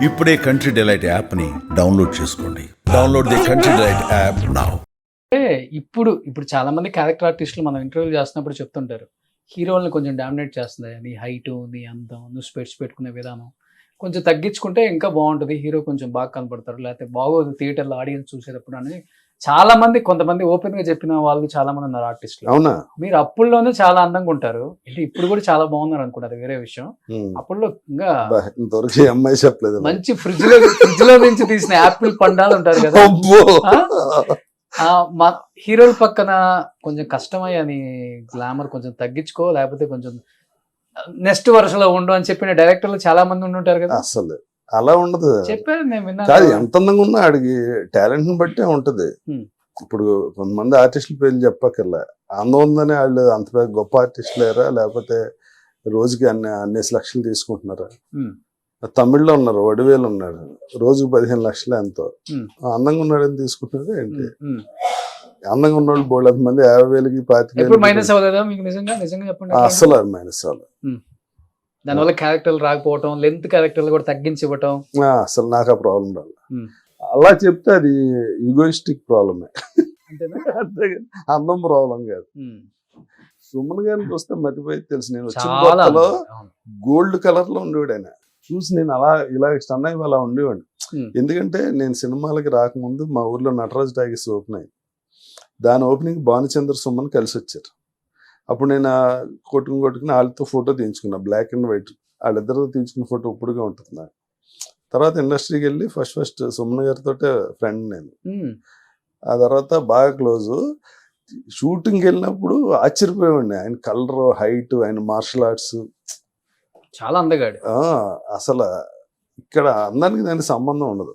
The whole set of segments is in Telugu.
ఇప్పుడే కంట్రీ డిలైట్ యాప్ని డౌన్లోడ్ చేసుకోండి. Download the country delight app now. అంటే ఇప్పుడు చాలా మంది క్యారెక్టర్ ఆర్టిస్టులు మనం ఇంటర్వ్యూ చేస్తున్నప్పుడు చెప్తుంటారు, హీరోల్ని కొంచెం డామినేట్ చేస్తుంది, నీ హైట్, నీ అందం, నువ్వు స్పెట్స్ పెట్టుకునే విధానం కొంచెం తగ్గించుకుంటే ఇంకా బాగుంటుంది, హీరో కొంచెం బాగా కనపడతారు, లేకపోతే బాగోదు థియేటర్లో ఆడియన్స్ చూసేటప్పుడు అని చాలా మంది, కొంతమంది ఓపెన్ గా చెప్పిన వాళ్ళు చాలా మంది ఉన్నారు ఆర్టిస్టులు. అవునా? మీరు అప్పుల్లోనే చాలా అందంగా ఉంటారు, అంటే ఇప్పుడు కూడా చాలా బాగున్నారు అనుకుంటారు, అది వేరే విషయం. అప్పుల్లో ఇంకా ఇంతవరకు అమ్మాయి చెప్పలేదు. మంచి ఫ్రిడ్జ్ లో నుంచి తీసిన యాపిల్ పండాలు ఉంటారు కదా, హీరోల పక్కన కొంచెం కష్టమయ్యి అని గ్లామర్ కొంచెం తగ్గించుకో, లేకపోతే కొంచెం నెక్స్ట్ వరుసలో ఉండు అని చెప్పిన డైరెక్టర్లు చాలా మంది ఉండుంటారు కదా. అసలు అలా ఉండదు, చెప్పారు, నేను విన్నాను. కాదు ఎంత అందంగా ఉన్నా ఆడికి టాలెంట్ ని బట్టే ఉంటది. ఇప్పుడు కొంతమంది ఆర్టిస్టుల పేర్లు చెప్పక్కర్లే, అందం ఉందని వాళ్ళు అంత గొప్ప ఆర్టిస్టులేరా, లేకపోతే రోజుకి అన్నేసి లక్షలు తీసుకుంటున్నారా? తమిళ్లో ఉన్నారు, వడివేలు ఉన్నాడు, రోజుకి 15 లక్షలు ఎంతో, అందంగా ఉన్నాడని తీసుకుంటున్నారు ఏంటి? అందంగా ఉన్న వాళ్ళు బోళ్ళ మంది 50,000కి 25,000 మైనస్ అవ్వలేదా మీకు? నిజంగా చెప్పండి. అసలు మైనస్ అవ్వలేదు. దానివల్ల క్యారెక్టర్లు రాకపోవటం, లెంత్ క్యారెక్టర్లు కూడా తగ్గించి ఇవ్వటం, అసలు నాకు ఆ ప్రాబ్లం రాదు. అలా చెప్తే అది ఈగోయిస్టిక్ ప్రాబ్లమే, అందం ప్రాబ్లం కాదు. సుమన్ గారిని చూస్తే మతిపోయి తెలుసు, నేను వచ్చిన కొత్తలో గోల్డ్ కలర్ లో ఉండేవాడు ఆయన. చూసి నేను ఇలా స్టన్ అయ్యి అలా ఉండేవాడిని. ఎందుకంటే నేను సినిమాలకి రాకముందు మా ఊర్లో నటరాజ్ టాకీస్ ఓపెన్ అయ్యి, దాని ఓపెనింగ్ భానుచంద్ర సుమన్ కలిసి వచ్చారు. అప్పుడు నేను కొట్టుకుని వాళ్ళతో ఫోటో తీయించుకున్నా, బ్లాక్ అండ్ వైట్. వాళ్ళిద్దరితో తీయించుకున్న ఫోటో ఇప్పుడుగా ఉంటుంది నాకు. తర్వాత ఇండస్ట్రీకి వెళ్ళి ఫస్ట్ సుమన్ గారితో ఫ్రెండ్ నేను. ఆ తర్వాత బాగా క్లోజ్. షూటింగ్కి వెళ్ళినప్పుడు ఆశ్చర్యపోయేవాడిని, ఆయన కలర్, హైట్, ఆయన మార్షల్ ఆర్ట్స్ చాలా అందగాడు. అసలు ఇక్కడ అందానికి దానికి సంబంధం ఉండదు.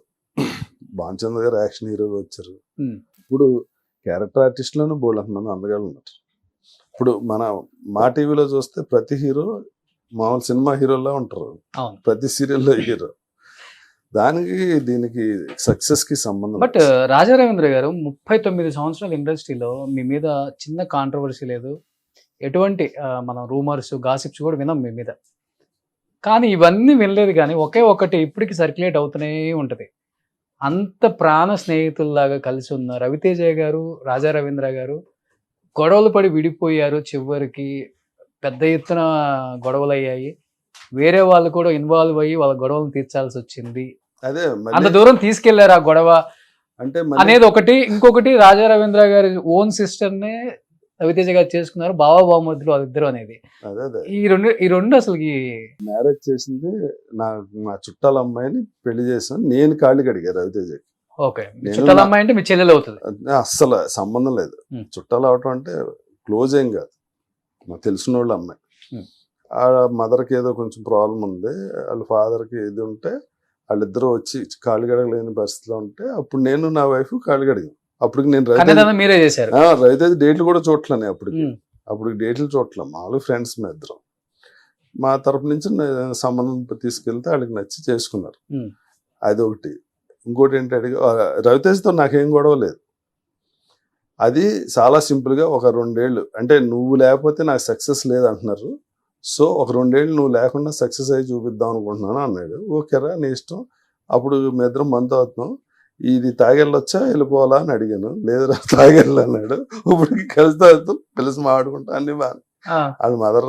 భానుచంద్ర గారు యాక్షన్ హీరోగా వచ్చారు. ఇప్పుడు క్యారెక్టర్ ఆర్టిస్టులను బోల్డ్ అందగాళ్ళు ఉన్నారు. ఇప్పుడు మా టీవీలో చూస్తే ప్రతి హీరో మామూలు సినిమా హీరోలా ఉంటారు, ప్రతి సీరియల్లో హీరో. దీనికి సక్సెస్ కి సంబంధం. బట్ రాజా రవీంద్ర గారు 39 సంవత్సరాల ఇండస్ట్రీలో మీ మీద చిన్న కాంట్రవర్సీ లేదు, ఎటువంటి మనం రూమర్స్, గాసిప్స్ కూడా విన్నాం మీ మీద. కానీ ఇవన్నీ వినలేదు, కానీ ఒకే ఒకటి ఇప్పటికి సర్క్యులేట్ అవుతూనే ఉంటుంది. అంత ప్రాణ స్నేహితుల్లాగా కలిసి ఉన్న రవితేజ గారు, రాజా రవీంద్ర గారు గొడవలు పడి విడిపోయారు, చివరికి పెద్ద ఎత్తున గొడవలు అయ్యాయి, వేరే వాళ్ళు కూడా ఇన్వాల్వ్ అయ్యి వాళ్ళ గొడవలను తీర్చాల్సి వచ్చింది. అదే అంత దూరం తీసుకెళ్లారు ఆ గొడవ అంటే అనేది ఒకటి. ఇంకొకటి రాజా రవీంద్ర గారి ఓన్ సిస్టర్ నే రవితేజ గారు చేసుకున్నారు, బావ బావమరుదులు వాళ్ళిద్దరు అనేది. ఈ రెండు అసలు మ్యారేజ్ చేసింది మా చుట్టాల అమ్మాయిని పెళ్లి చేసాను నేను, కాళ్ళు కడిగా రవితేజకి. ఓకే, చుట్టాల అమ్మాయి అంటే మీ చెల్లెలు అవుతుంది? అస్సలు సంబంధం లేదు, చుట్టాలు అవటం అంటే క్లోజ్ ఏం కాదు, మాకు తెలిసిన వాళ్ళ అమ్మాయి. ఆ మదర్కి ఏదో కొంచెం ప్రాబ్లం ఉంది, వాళ్ళ ఫాదర్కి ఇది ఉంటే వాళ్ళిద్దరూ వచ్చి కాళ్ళు గడగలేని పరిస్థితిలో ఉంటే అప్పుడు నేను నా వైఫ్ కాళ్ళు కడిగాను. అప్పటికి నేను మీరే చేశారు. రవితేజ డేట్లు కూడా చూడట్లేను అప్పటికి డేట్లు చూడట్లే, మామూలు ఫ్రెండ్స్ మీ ఇద్దరం. మా తరపు నుంచి సంబంధం తీసుకెళ్తే వాళ్ళకి నచ్చి చేసుకున్నారు, అదొకటి. ఇంకోటి ఏంటంటే రవితేజతో నాకేం గొడవ లేదు, అది చాలా సింపుల్గా ఒక 2 ఏళ్ళు అంటే నువ్వు లేకపోతే నాకు సక్సెస్ లేదు అంటున్నారు, సో ఒక 2 ఏళ్ళు నువ్వు లేకుండా సక్సెస్ అయ్యి చూపిద్దాం అనుకుంటున్నాను అన్నాడు. ఓకేరా నీ ఇష్టం. అప్పుడు మీ ఇద్దరం మంత్ అవుతున్నాం, ఇది తాగెళ్ళొచ్చా వెళ్ళిపోవాలా అని అడిగాను, లేదురా తాగెళ్ళు అన్నాడు. ఇప్పటికి కలిసి తాగుతాం, పిలిచి మాట్లాడుకుంటా అన్ని బాగా. వాళ్ళ మదర్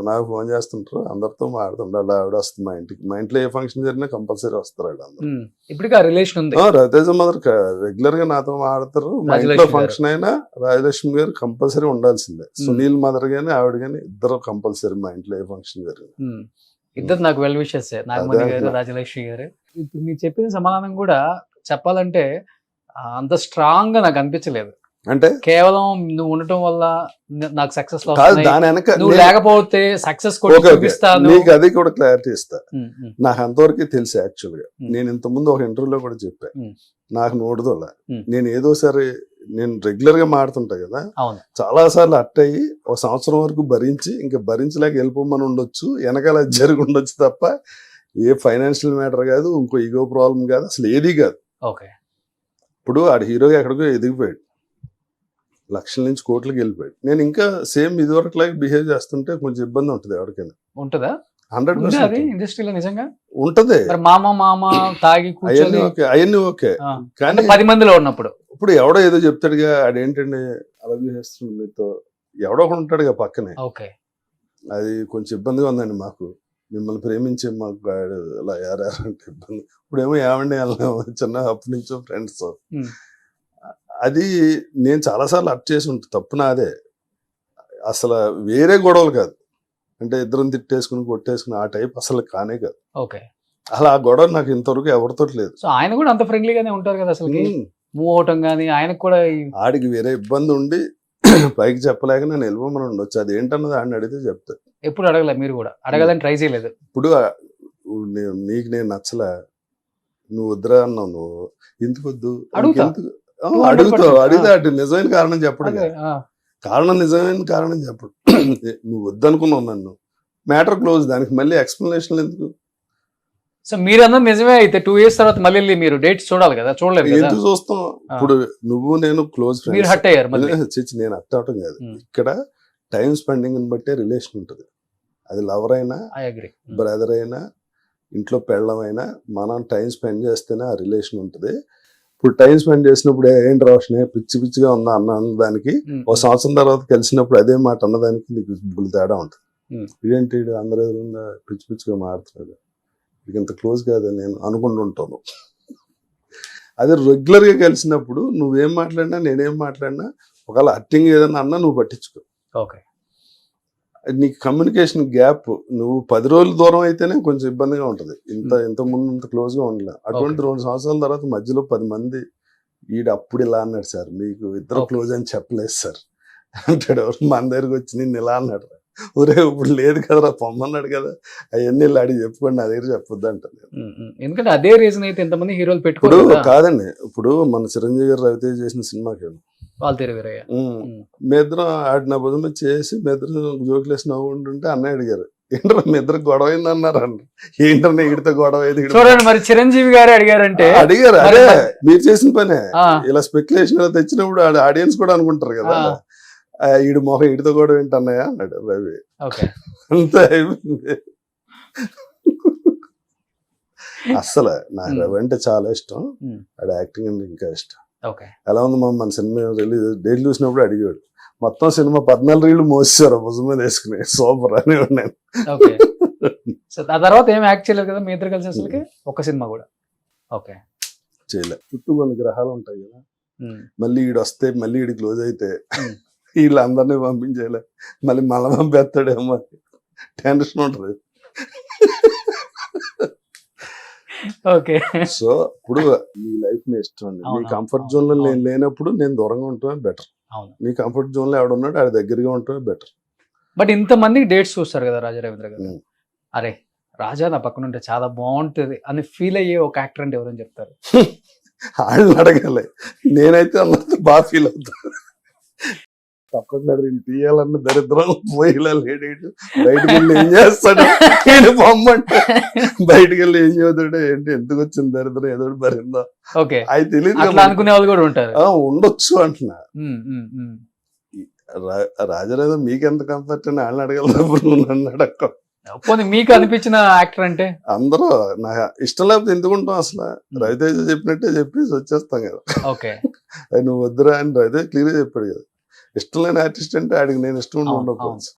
నాకు ఫోన్ చేస్తుంటారు, అందరితో మాట్లాడుతుంటారు. ఆవిడ వస్తుంది మా ఇంటికి, మా ఇంట్లో ఏ ఫంక్షన్ జరిగినా కంపల్సరీ వస్తారు వాళ్ళందరూ. రవితేజ మదర్ రెగ్యులర్ గా నాతో మాట్లాడతారు, మా ఇంట్లో ఫంక్షన్ అయినా రాజలక్ష్మి గారు కంపల్సరీ ఉండాల్సిందే. సునీల్ మదర్ గానీ ఆవిడ గానీ ఇద్దరు కంపల్సరీ మా ఇంట్లో ఏ ఫంక్షన్ జరిగిన ఇద్దరు నాకు వెల్ విషెస్, నాగమణి గారు, రాజలక్ష్మి గారు. ఇప్పుడు మీరు చెప్పిన సమాధానం కూడా చెప్పాలంటే అంత స్ట్రాంగ్ గా నాకు అనిపించలేదు. అంటే కేవలం నువ్వు ఉండటం వల్ల నాకు సక్సెస్ నువ్వు లేకపోతే సక్సెస్ నీకు అది కూడా క్లారిటీ ఇస్తా. నాకు అంతవరకు తెలుసు. యాక్చువల్ గా నేను ఇంతకుముందు ఒక ఇంటర్వ్యూలో కూడా చెప్పాను, నాకు నోడుదోలా నేను ఏదోసారి నేను రెగ్యులర్ గా మాడుతుంటా కదా, చాలా సార్లు అట్టయి ఒక సంవత్సరం వరకు భరించి ఇంకా భరించలేక వెళ్ళిపోమని ఉండొచ్చు, వెనకాల జరిగి ఉండొచ్చు తప్ప ఏ ఫైనాన్షియల్ మ్యాటర్ కాదు, ఇంకో ఈగో ప్రాబ్లం కాదు, అసలు ఏది కాదు. ఇప్పుడు ఆడ హీరోగా ఎక్కడికో ఎదిగిపోయాడు, లక్షల నుంచి కోట్లకి వెళ్ళిపోయాడు. నేను ఇంకా సేమ్ ఇదివరకు లాగా బిహేవ్ చేస్తుంటే కొంచెం ఇబ్బంది ఉంటుంది ఎవరికైనా. ఉంటుందా? 100% ఉందా అది ఇండస్ట్రీలో నిజంగా? ఉంటది. మరి మామ తాగి కూర్చొని అవన్నీ ఓకే. ఆ, కానీ అంటే 10 మందిలో ఉన్నప్పుడు ఇప్పుడు ఎవడో ఏదో చెప్తాడుగా, ఆడేంటండి అలా చేస్తుంది మీతో, ఎవడో ఒకడు ఉంటాడుగా పక్కనే. ఓకే. అది కొంచెం ఇబ్బందిగా ఉందండి మాకు, మిమ్మల్ని ప్రేమించే మాకు వాడు ఇలా అంటే ఇబ్బంది. ఇప్పుడేమో ఏమండి చిన్న అప్పటి నుంచో ఫ్రెండ్స్. అది నేను చాలాసార్లు అప్ చేసి ఉంటుంది, తప్పు నాదే. అసలు వేరే గొడవలు కాదు, అంటే ఇద్దరం తిట్టేసుకుని కొట్టేసుకుని ఆ టైప్ అసలు కానే కాదు. ఓకే. అలా ఆ గొడవ నాకు ఇంతవరకు ఎవరితో లేదు. సో ఆయన కూడా అంత ఫ్రెండ్లీగానే ఉంటారు కదా అసలు, మూవ్ అవటం కానీ ఆయనకు కూడా ఆడికి వేరే ఇబ్బంది ఉండి పైకి చెప్పలేక నేను వెళ్ళిపోమని ఉండొచ్చు, అది ఏంటన్నది ఆడిని అడిగితే చెప్తా. ఎప్పుడు అడగలేదు, మీరు కూడా అడగాలని ట్రై చేయలేదు? ఇప్పుడు నీకు నేను నచ్చలే, నువ్వు వద్దురా అన్నావు, నువ్వు ఎందుకు వద్దు అడుగుతా. అడుగుతావు, అడిగితే అటు నిజమైన కారణం చెప్పడు, నిజమైన కారణం చెప్పడు. నువ్వు వద్దనుకున్నావు నన్ను, మ్యాటర్ క్లోజ్, దానికి మళ్ళీ ఎక్స్ప్లెనేషన్ ఎందుకు? సో మీరు అన్నది నిజమే అయితే 2 years తర్వాత మళ్ళీ మీరు డేట్స్ చూడాలి కదా, చూడలేదు కదా? ఎందుకు చూస్తాం? ఇప్పుడు నువ్వు నేను క్లోజ్ మీరు ఫ్రెండ్స్, హట్ అయ్యారు మళ్ళీ. నేను అట్ అవటం కాదు, ఇక్కడ టైం స్పెండింగ్ బట్టే రిలేషన్ ఉంటుంది. అది లవర్ అయినా ఐ అగ్రీ, బ్రదర్ అయినా ఇంట్లో పెళ్ళమైనా మనం టైం స్పెండ్ చేస్తేనే ఆ రిలేషన్ ఉంటుంది. ఇప్పుడు టైం స్పెండ్ చేసినప్పుడు ఏంటి రోషన్ పిచ్చి పిచ్చిగా ఉందా అన్నదానికి, ఒక సంవత్సరం తర్వాత కలిసినప్పుడు అదే మాట అన్నదానికి నీకు బుల్ తేడా ఉంటుంది. ఇదేంటి అందరూ ఎదురుగా పిచ్చి పిచ్చిగా మారుతున్నాడు, ఇది ఇంత క్లోజ్ కాదని నేను అనుకుంటుంటాను. అదే రెగ్యులర్గా కలిసినప్పుడు నువ్వేం మాట్లాడినా నేనేం మాట్లాడినా, ఒకవేళ హర్టింగ్ ఏదన్నా అన్నా నువ్వు పట్టించుకో. ఓకే. నీకు కమ్యూనికేషన్ గ్యాప్, నువ్వు 10 రోజుల దూరం అయితేనే కొంచెం ఇబ్బందిగా ఉంటుంది, ఇంత ముందు ఇంత క్లోజ్గా ఉండలే. అటువంటి 2 సంవత్సరాల తర్వాత మధ్యలో 10 మంది అప్పుడు ఇలా అన్నాడు సార్, మీకు ఇద్దరు క్లోజ్ అని చెప్పలేదు సార్ అంటాడు. మన దగ్గరికి వచ్చి నిన్ను ఇలా అన్నాడు, ఊరే ఇప్పుడు లేదు కదరా పొమ్మన్నాడు కదా, అవన్నీ ఇలా అడిగి చెప్పుకోండి, నా దగ్గర చెప్పొద్దు అంటాను. ఎందుకంటే అదే రీజన్ అయితే ఎంతమంది హీరోలు ఇప్పుడు పెట్టుకోరు కాదండి, ఇప్పుడు మన చిరంజీవి గారు రవితేజ చేసిన సినిమాకి వాళ్ళు తిరిగారయ్యా. మీ ఇద్దరం ఆడిన బదులు చేసి మీ ఇద్దరు జోకులు వేసి నవ్వుకుంటుంటే అన్నయ్య అడిగారు, ఏంటో మీ ఇద్దరు గొడవ అయింది అన్నారు అన్న. ఏంటన్నా ఈడితో గొడవ అయింది చూడండి, మరి చిరంజీవి గారు అడిగారంటే అడిగారు, అదే మీరు చేసిన పనే. ఇలా స్పెక్యులేషన్ తెచ్చినప్పుడు ఆడియన్స్ కూడా అనుకుంటారు కదా, ఈడు మొహం ఈడితో గొడవ ఏంటన్నయ్య అన్నాడు రవి. అంత అస్సలు నాకు రవి అంటే చాలా ఇష్టం, ఆడ యాక్టింగ్ అంటే ఇంకా ఇష్టం. ఎలా ఉంది మన సినిమా రిలీజ్ డేట్ చూసినప్పుడు అడిగాడు, మొత్తం సినిమా 14 రీళ్లు మోసారు భుజం మీద వేసుకుని, సూపర్ అని నేను. ఆ తర్వాత ఏం యాక్ట్ చేయలేదు కదా మీ ఇద్దరు కలిసి అసలుకి ఒక సినిమా కూడా? ఓకే, చేయలే. చుట్టూ కొన్ని గ్రహాలు ఉంటాయి కదా, మళ్ళీ ఈడు వస్తే మళ్ళీ ఈడు క్లోజ్ అయితే వీళ్ళందరినీ పంపించేయలే, మళ్ళీ మళ్ళీ పంపేస్తాడేమో టెన్షన్ ఉంటుంది. ఓకే. సో ఇప్పుడు మీ లైఫ్ మీ ఇష్టం అండి, మీ కంఫర్ట్ జోన్ లో నేను లేనప్పుడు నేను దూరంగా ఉండటమే బెటర్, మీ కంఫర్ట్ జోన్ లో ఎవడున్నాడు ఆడ దగ్గరగా ఉండటమే బెటర్. బట్ ఇంతమంది డేట్స్ చూస్తారు కదా రాజా రవీంద్ర గారు, అరే రాజా నా పక్కన ఉంటే చాలా బాగుంటది అని ఫీల్ అయ్యే ఒక యాక్టర్ అంటే ఎవరని చెప్తారు? వాళ్ళని అడగాలి, నేనైతే అందరితో బాగా ఫీల్ అవుతాను. తప్పకుండా తీయాలన్న దరిద్రం పోయిలా లేడీడు, బయటకు వెళ్ళి ఏం చేస్తాడు బొమ్మంటే, బయటకు వెళ్ళి ఏం చదువుతాడు, ఏంటి ఎందుకు వచ్చింది దరిద్రం, ఏదో బరిందా అది తెలియదు అనుకునే వాళ్ళు కూడా ఉంటారు, ఉండొచ్చు అంటున్నా. రాజరాజు మీకెంత కంఫర్ట్ అని వాళ్ళని అడగలప్పుడు నువ్వు నన్ను అడగ. మీకు అనిపించిన యాక్టర్ అంటే అందరూ నా ఇష్టం లేకపోతే ఎందుకుంటాం అసలు, రవితేజ చెప్పినట్టే చెప్పేసి వచ్చేస్తాం కదా. అది నువ్వు వద్దురా అని రవితేజ క్లియర్ చెప్పాడు కదా, ఇష్టం లేని ఆర్టిస్ట్ అంటే ఆడికి నేను ఇష్టం ఉండకపోవచ్చు.